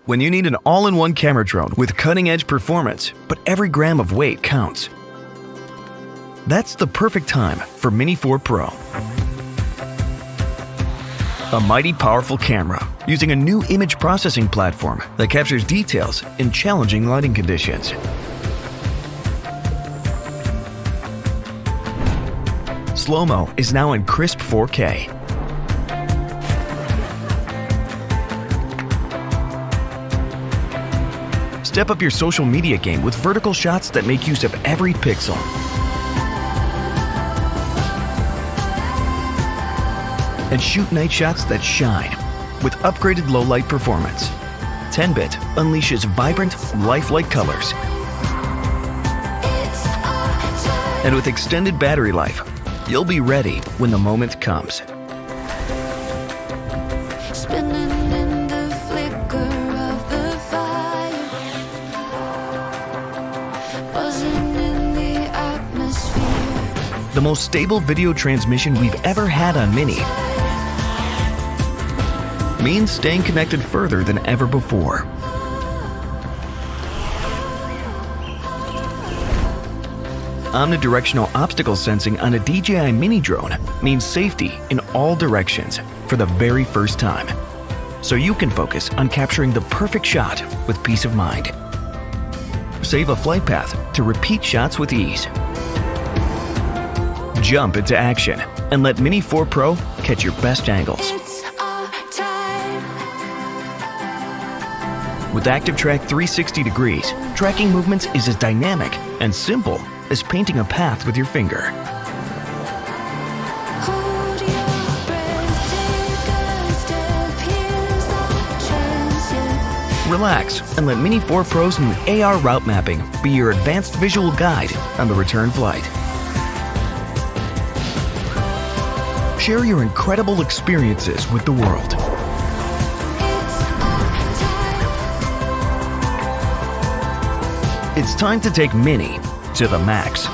When you need an all-in-one camera drone with cutting-edge performance, but every gram of weight counts, that's the perfect time for Mini 4 Pro. A mighty powerful camera using a new image processing platform that captures details in challenging lighting conditions. Slow-mo is now in crisp 4K. Step up your social media game with vertical shots that make use of every pixel. And shoot night shots that shine with upgraded low-light performance. 10-bit unleashes vibrant, lifelike colors. And with extended battery life, you'll be ready when the moment comes. The most stable video transmission we've ever had on Mini means staying connected further than ever before. Omnidirectional obstacle sensing on a DJI Mini drone means safety in all directions for the very first time, so you can focus on capturing the perfect shot with peace of mind. Save a flight path to repeat shots with ease. Jump into action and let Mini 4 Pro catch your best angles. With ActiveTrack 360 degrees, tracking movements is as dynamic and simple as painting a path with your finger. Relax and let Mini 4 Pro's new AR route mapping be your advanced visual guide on the return flight. Share your incredible experiences with the world. It's time to take Mini to the max.